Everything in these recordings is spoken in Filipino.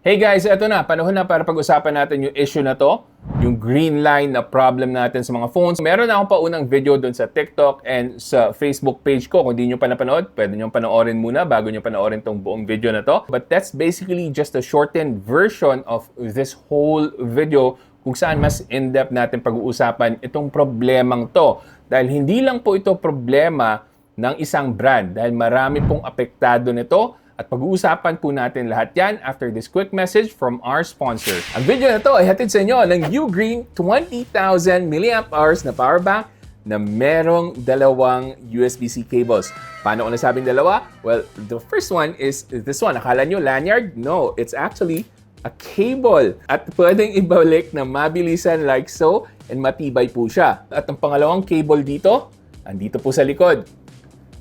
Hey guys, eto na. Panahon na para pag-usapan natin yung issue na to. Yung green line na problem natin sa mga phones. Meron na akong paunang video doon sa TikTok and sa Facebook page ko. Kung di nyo pa napanood, pwede nyo panoorin muna bago nyo panoorin tong buong video na to. But that's basically just a shortened version of this whole video kung saan mas in-depth natin pag-uusapan itong problemang to. Dahil hindi lang po ito problema ng isang brand. Dahil marami pong apektado nito. At pag-uusapan po natin lahat yan after this quick message from our sponsor. Ang video na to ay hatid sa inyo ng Ugreen 20,000 mAh na power bank na merong dalawang USB-C cables. Paano ko nasabing dalawa? Well, the first one is this one. Akala nyo lanyard? No, it's actually a cable. At pwedeng ibalik na mabilisan like so and matibay po siya. At ang pangalawang cable dito, andito po sa likod.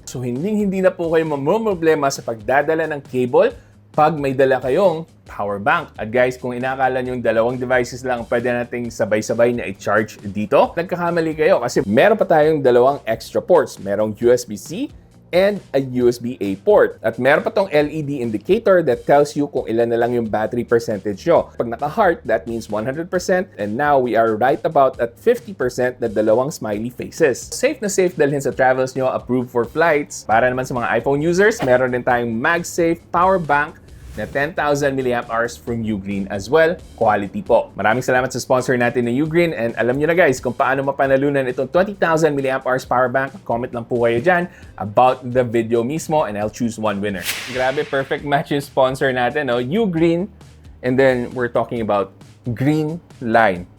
So, hindi na po kayo mamumroblema sa pagdadala ng cable pag may dala kayong power bank. At guys, kung inakala nyo yung dalawang devices lang pwede nating sabay-sabay na i-charge dito, nagkakamali kayo kasi meron pa tayong dalawang extra ports. Merong USB-C and a USB-A port. At meron pa tong LED indicator that tells you kung ilan na lang yung battery percentage nyo. Pag naka-heart, that means 100%. And now, we are right about at 50% na dalawang smiley faces. Safe na safe dalhin sa travels nyo, approved for flights. Para naman sa mga iPhone users, meron din tayong MagSafe power bank na 10,000 mAh from Ugreen as well. Quality po. Maraming salamat sa sponsor natin na Ugreen and alam nyo na guys kung paano mapanalunan itong 20,000 mAh power bank. Comment lang po kayo dyan about the video mismo and I'll choose one winner. Grabe, perfect match yung sponsor natin, no? Ugreen, and then we're talking about green line.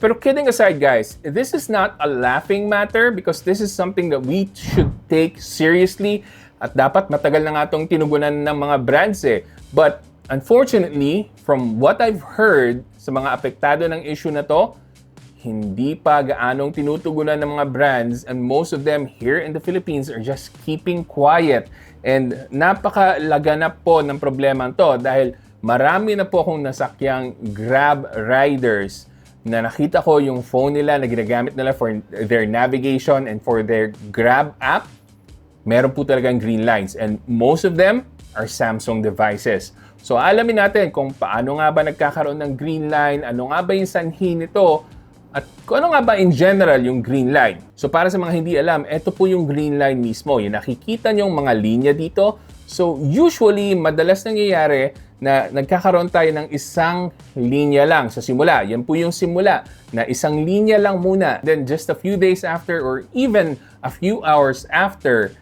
Pero kidding aside guys, this is not a laughing matter because this is something that we should take seriously. At dapat matagal na nga itong tinugunan ng mga brands eh. But unfortunately, from what I've heard sa mga apektado ng issue na to, hindi pa gaanong tinutugunan ng mga brands and most of them here in the Philippines are just keeping quiet. And napakalaganap po ng problema to dahil marami na po akong nasakyang Grab riders na nakita ko yung phone nila na ginagamit nila for their navigation and for their Grab app. Meron po talagang green lines and most of them are Samsung devices. So alamin natin kung paano nga ba nagkakaroon ng green line, ano nga ba yung sanhi nito, at kung ano nga ba in general yung green line. So para sa mga hindi alam, ito po yung green line mismo. Yung nakikita nyong mga linya dito. So usually, madalas nangyayari na nagkakaroon tayo ng isang linya lang sa simula. Yan po yung simula na isang linya lang muna. Then just a few days after or even a few hours after,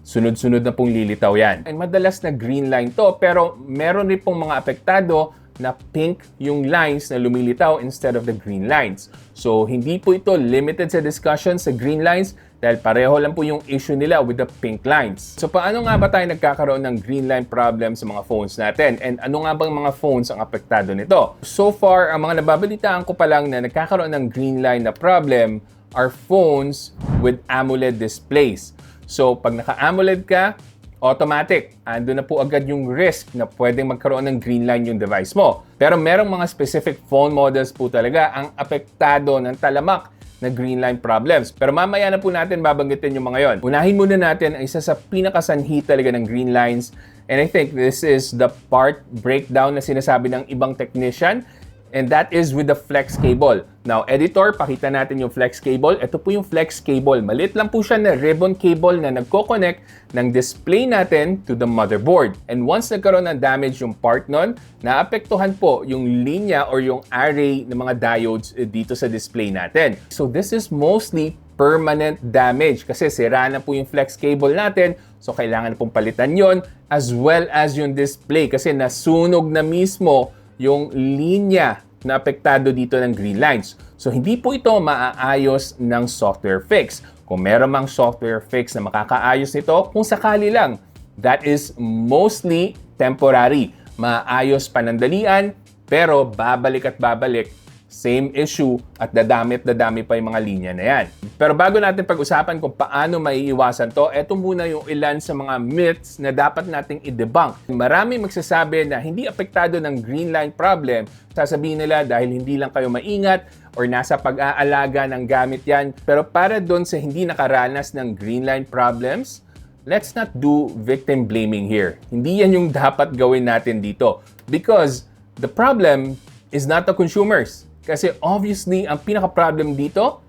sunod-sunod na pong lilitaw yan. And madalas na green line to, pero meron rin pong mga apektado na pink yung lines na lumilitaw instead of the green lines. So, hindi po ito limited sa discussion sa green lines dahil pareho lang po yung issue nila with the pink lines. So, paano nga ba tayo nagkakaroon ng green line problem sa mga phones natin? And ano nga bang mga phones ang apektado nito? So far, ang mga nababalitaan ko pa lang na nagkakaroon ng green line na problem are phones with AMOLED displays. So, pag naka-AMOLED ka, automatic. Ando na po agad yung risk na pwedeng magkaroon ng green line yung device mo. Pero merong mga specific phone models po talaga ang apektado ng talamak na green line problems. Pero mamaya na po natin babanggitin yung mga yon. Unahin muna natin ang isa sa pinakasanhi talaga ng green lines. And I think this is the part breakdown na sinasabi ng ibang technician. And that is with the flex cable. Now, editor, pakita natin yung flex cable. Ito po yung flex cable. Maliit lang po siya na ribbon cable na nagko-connect ng display natin to the motherboard. And once nagkaroon ng damage yung part nun, naapektuhan po yung linya or yung array ng mga diodes dito sa display natin. So, this is mostly permanent damage kasi sira na po yung flex cable natin. So, kailangan na pong palitan yon as well as yung display kasi nasunog na mismo yung linya na apektado dito ng green lines. So, hindi po ito maaayos ng software fix. Kung meron mang software fix na makakaayos nito, kung sakali lang, that is mostly temporary. Maayos panandalian, pero babalik at babalik. Same issue at dadami pa yung mga linya na yan. Pero bago natin pag-usapan kung paano maiiwasan to, eto muna yung ilan sa mga myths na dapat nating i-debunk. Marami magsasabi na hindi apektado ng green line problem. Sasabihin nila dahil hindi lang kayo maingat or nasa pag-aalaga ng gamit yan. Pero para doon sa hindi nakaranas ng green line problems, let's not do victim blaming here. Hindi yan yung dapat gawin natin dito. Because the problem is not the consumers. Kasi obviously, ang pinaka-problem dito,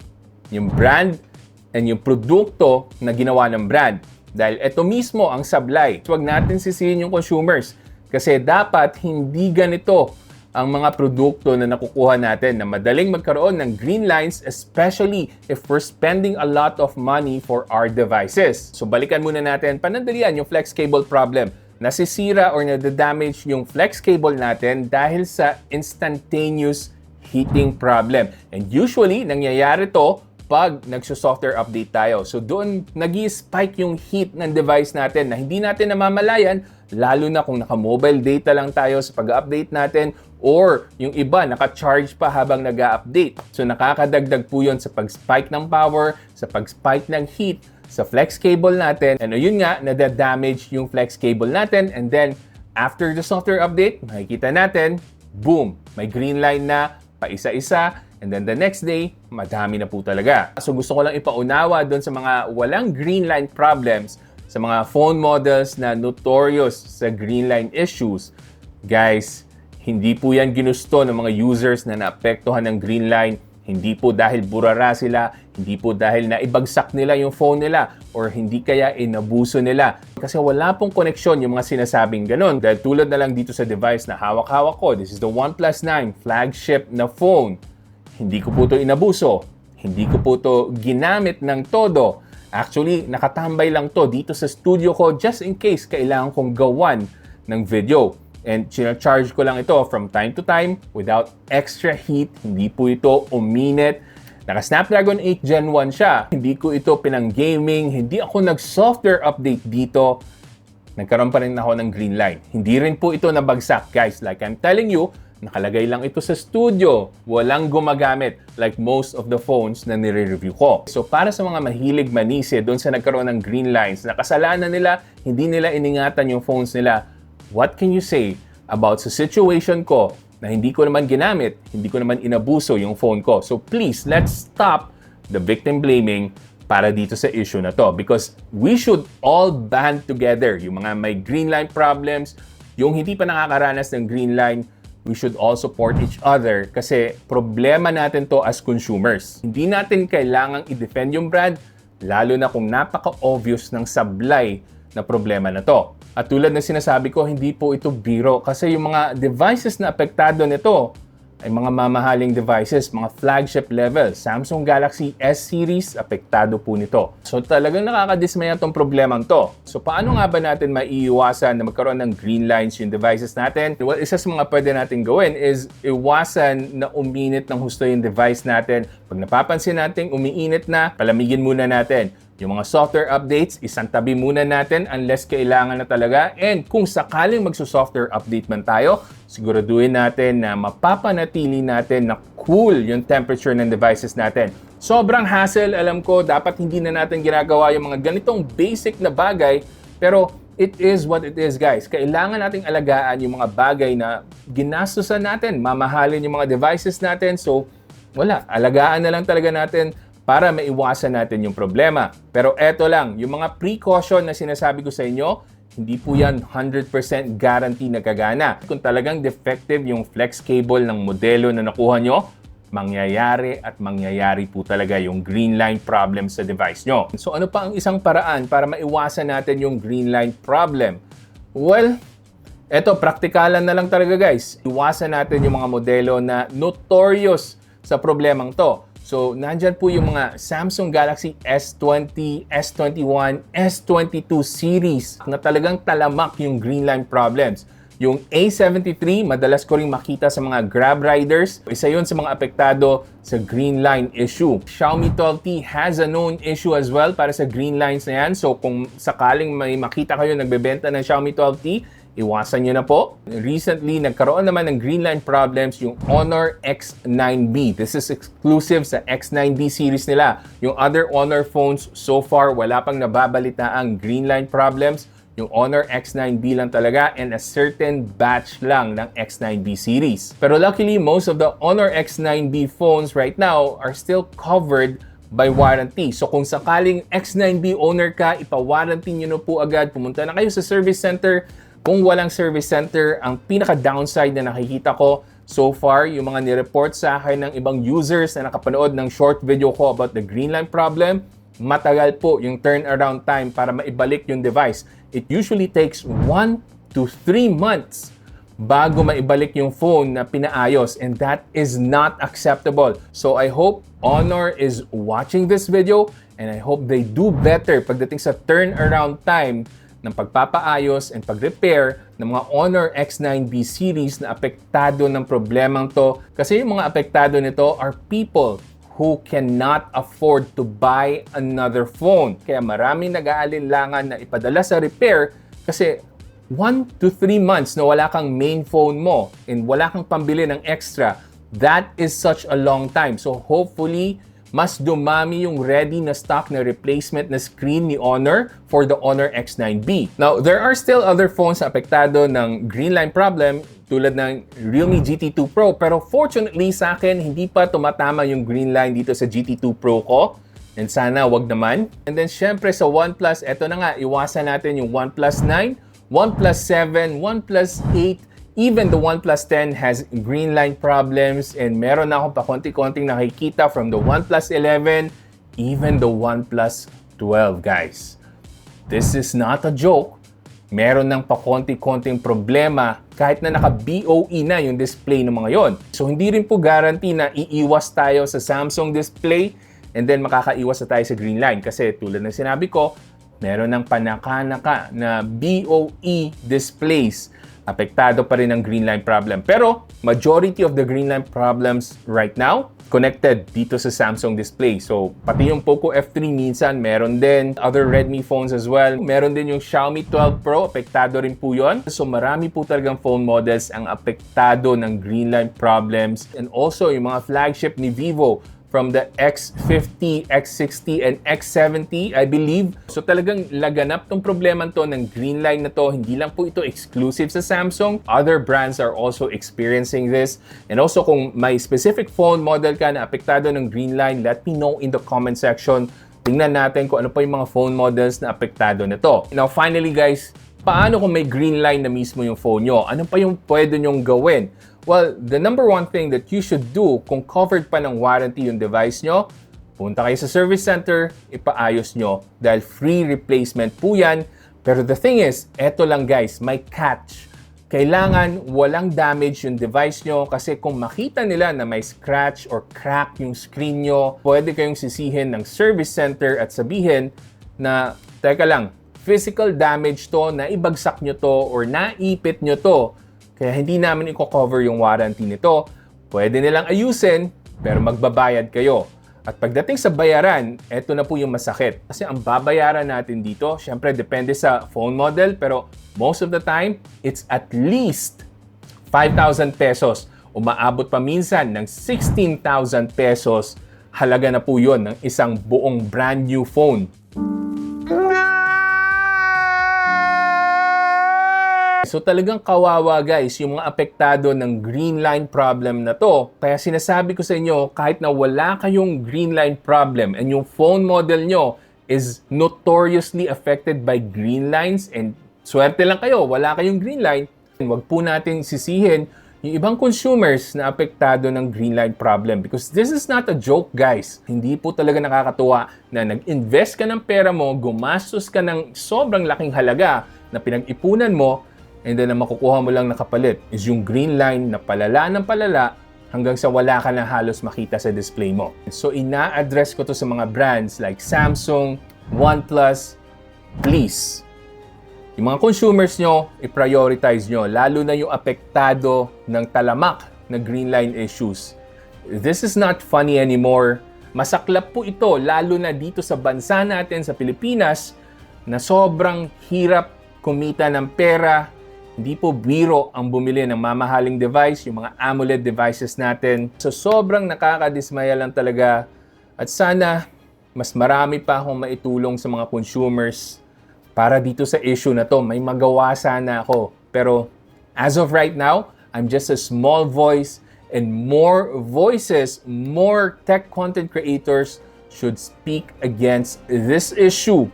yung brand and yung produkto na ginawa ng brand. Dahil ito mismo ang sablay. Huwag natin sisihin yung consumers. Kasi dapat hindi ganito ang mga produkto na nakukuha natin na madaling magkaroon ng green lines, especially if we're spending a lot of money for our devices. So balikan muna natin, panandalian yung flex cable problem. Nasisira or nadadamage yung flex cable natin dahil sa instantaneous heating problem. And usually, nangyayari to pag nagso-software update tayo. So doon nag-i-spike yung heat ng device natin na hindi natin namamalayan, lalo na kung naka-mobile data lang tayo sa pag-update natin or yung iba naka-charge pa habang nag-update. So nakakadagdag po yun sa pag-spike ng power, sa pag-spike ng heat, sa flex cable natin. And yun nga, nadadamage yung flex cable natin. And then, after the software update, makikita natin, boom, may green line na paisa-isa. And then the next day, madami na po talaga. So gusto ko lang ipaunawa doon sa mga walang green line problems, sa mga phone models na notorious sa green line issues. Guys, hindi po yan ginusto ng mga users na naapektuhan ng green line. Hindi po dahil burara sila, hindi po dahil naibagsak nila yung phone nila, or hindi kaya inabuso nila. Kasi wala pong koneksyon yung mga sinasabing ganun. Dahil tulad na lang dito sa device na hawak-hawak ko, this is the OnePlus 9 flagship na phone. Hindi ko po ito inabuso. Hindi ko po ito ginamit ng todo. Actually, nakatambay lang to dito sa studio ko just in case kailangan kong gawan ng video. And charge ko lang ito from time to time without extra heat. Hindi po ito uminit. Naka-Snapdragon 8 Gen 1 siya. Hindi ko ito pinang-gaming. Hindi ako nag-software update dito. Nagkaroon pa rin ako ng green line. Hindi rin po ito nabagsak, guys. Like I'm telling you, nakalagay lang ito sa studio. Walang gumagamit like most of the phones na nire-review ko. So para sa mga mahilig manise doon sa nagkaroon ng green lines, nakasalanan nila, hindi nila iningatan yung phones nila, what can you say about sa situation ko na hindi ko naman ginamit, hindi ko naman inabuso yung phone ko? So please, let's stop the victim blaming para dito sa issue na to. Because we should all band together. Yung mga may green line problems, yung hindi pa nakakaranas ng green line, we should all support each other kasi problema natin to as consumers. Hindi natin kailangang i-defend yung brand, lalo na kung napaka-obvious ng sablay na problema na to. At tulad ng sinasabi ko, hindi po ito biro kasi yung mga devices na apektado nito ay mga mamahaling devices, mga flagship level. Samsung Galaxy S series, apektado po nito. So talagang nakakadismaya tong problemang to. So paano nga ba natin maiiwasan na magkaroon ng green lines yung devices natin? Well, isa sa mga pwede natin gawin is iwasan na uminit ng husto yung device natin. Pag napapansin natin umiinit na, palamigin muna natin. Yung mga software updates, isang tabi muna natin unless kailangan na talaga. And kung sakaling magso-software update man tayo, siguraduhin natin na mapapanatili natin na cool yung temperature ng devices natin. Sobrang hassle, alam ko, dapat hindi na natin ginagawa yung mga ganitong basic na bagay, pero it is what it is, guys. Kailangan nating alagaan yung mga bagay na ginastusan natin, mamahalin yung mga devices natin. So, wala, alagaan na lang talaga natin para maiwasan natin yung problema. Pero eto lang, yung mga precaution na sinasabi ko sa inyo, hindi po yan 100% guarantee na gagana. Kung talagang defective yung flex cable ng modelo na nakuha nyo, mangyayari at mangyayari po talaga yung green line problem sa device nyo. So ano pa ang isang paraan para maiwasan natin yung green line problem? Well, eto, praktikalan na lang talaga, guys. Iwasan natin yung mga modelo na notorious sa problemang to. So, nandyan po yung mga Samsung Galaxy S20, S21, S22 series na talagang talamak yung green line problems. Yung A73, madalas ko rin makita sa mga Grab riders. Isa yun sa mga apektado sa green line issue. Xiaomi 12T has a known issue as well para sa green lines na yan. So, kung sakaling may makita kayo nagbebenta ng Xiaomi 12T, iwasan nyo na po. Recently, nagkaroon naman ng green line problems yung Honor X9B. This is exclusive sa X9B series nila. Yung other Honor phones, so far, wala pang nababalitaang green line problems. Yung Honor X9B lang talaga and a certain batch lang ng X9B series. Pero luckily, most of the Honor X9B phones right now are still covered by warranty. So kung sakaling X9B owner ka, ipa-warranty nyo na po agad. Pumunta na kayo sa service center. Kung walang service center, ang pinaka-downside na nakikita ko so far, yung mga nireport sa akin ng ibang users na nakapanood ng short video ko about the Greenline problem, matagal po yung turnaround time para maibalik yung device. It usually takes 1 to 3 months bago maibalik yung phone na pinaayos, and that is not acceptable. So I hope Honor is watching this video, and I hope they do better pagdating sa turnaround time ng pagpapaayos and pag-repair ng mga Honor X9B series na apektado ng problemang to. Kasi yung mga apektado nito are people who cannot afford to buy another phone. Kaya maraming nag-aalinlangan na ipadala sa repair kasi 1 to 3 months na wala kang main phone mo and wala kang pambili ng extra, that is such a long time. So hopefully, mas dumami yung ready na stock na replacement na screen ni Honor for the Honor X9B. Now, there are still other phones na apektado ng Greenline problem tulad ng Realme GT2 Pro, pero fortunately sa akin, hindi pa tumatama yung Greenline dito sa GT2 Pro ko. And sana wag naman. And then syempre sa OnePlus, eto na nga, iwasan natin yung OnePlus 9, OnePlus 7, OnePlus 8, even the OnePlus 10 has Greenline problems, and meron na akong pakonti-konting nakikita from the OnePlus 11, even the OnePlus 12, guys. This is not a joke. Meron ng pakonti-konting problema kahit na naka-BOE na yung display ng mga yon. So hindi rin po guarantee na iiwas tayo sa Samsung display and then makakaiwas na tayo sa Greenline. Kasi tulad ng sinabi ko, meron ng panaka-naka na BOE displays. Apektado pa rin ang Greenline problem. Pero majority of the Greenline problems right now connected dito sa Samsung display. So pati yung Poco F3 minsan meron din. Other Redmi phones as well. Meron din yung Xiaomi 12 Pro. Apektado rin po yun. So marami po talagang phone models ang apektado ng Greenline problems. And also yung mga flagship ni Vivo from the X50, X60, and X70, I believe. So talagang laganap tong problema to ng Greenline na to. Hindi lang po ito exclusive sa Samsung. Other brands are also experiencing this. And also kung may specific phone model ka na apektado ng Greenline, let me know in the comment section. Tingnan natin kung ano pa yung mga phone models na apektado nito. Now finally guys, paano kung may Greenline na mismo yung phone nyo? Ano pa yung pwede nyong gawin? Well, the number one thing that you should do kung covered pa ng warranty yung device nyo, punta kayo sa service center, ipaayos nyo dahil free replacement po yan. Pero the thing is, eto lang guys, may catch. Kailangan walang damage yung device nyo kasi kung makita nila na may scratch or crack yung screen nyo, pwede kayong sisihin ng service center at sabihin na, teka lang, physical damage to, naibagsak nyo to or naipit nyo to. Kaya hindi namin i-cover yung warranty nito. Pwede nilang ayusin, pero magbabayad kayo. At pagdating sa bayaran, eto na po yung masakit. Kasi ang babayaran natin dito, syempre depende sa phone model, pero most of the time, it's at least 5,000 pesos. Umaabot pa minsan ng 16,000 pesos. Halaga na po yun ng isang buong brand new phone. So talagang kawawa guys yung mga apektado ng Greenline problem na to. Kaya sinasabi ko sa inyo, kahit na wala kayong Greenline problem and yung phone model nyo is notoriously affected by Greenlines and swerte lang kayo, wala kayong Greenline, wag po natin sisihin yung ibang consumers na apektado ng Greenline problem because this is not a joke guys. Hindi po talaga nakakatuwa na nag-invest ka ng pera mo, gumastos ka ng sobrang laking halaga na pinag-ipunan mo, and then ang makukuha mo lang na kapalit is yung Greenline na palala ng palala hanggang sa wala ka na halos makita sa display mo. So ina-address ko to sa mga brands like Samsung, OnePlus, please. Yung mga consumers nyo, i-prioritize nyo, lalo na yung apektado ng talamak na Greenline issues. This is not funny anymore. Masaklap po ito, lalo na dito sa bansa natin, sa Pilipinas, na sobrang hirap kumita ng pera. Hindi po biro ang bumili ng mamahaling device, yung mga AMOLED devices natin. So sobrang nakakadismaya lang talaga. At sana mas marami pa akong maitulong sa mga consumers para dito sa issue na to. May magawa sana ako. Pero as of right now, I'm just a small voice and more voices, more tech content creators should speak against this issue.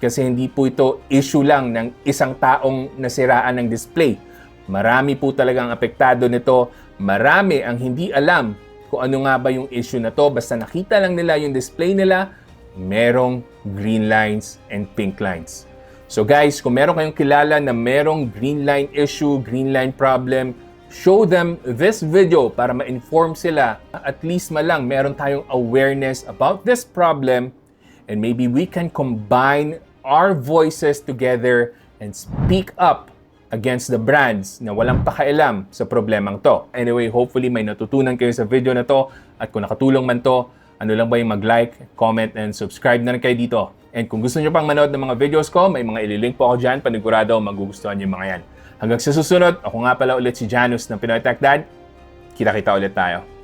Kasi hindi po ito issue lang ng isang taong nasiraan ng display. Marami po talagang apektado nito. Marami ang hindi alam kung ano nga ba yung issue na to. Basta nakita lang nila yung display nila, merong green lines and pink lines. So guys, kung meron kayong kilala na merong green line issue, green line problem, show them this video para ma-inform sila. At least malang meron tayong awareness about this problem and maybe we can combine our voices together and speak up against the brands na walang pakialam sa problemang to. Anyway, hopefully may natutunan kayo sa video na to at kung nakatulong man to, ano lang ba yung mag-like, comment, and subscribe na rin kayo dito. And kung gusto nyo pang manood ng mga videos ko, may mga ililink po ako dyan, panigurado magugustuhan yung mga yan. Hanggang sa susunod, ako nga pala ulit si Janus ng Pinoy Tech Dad. Kita-kita ulit tayo.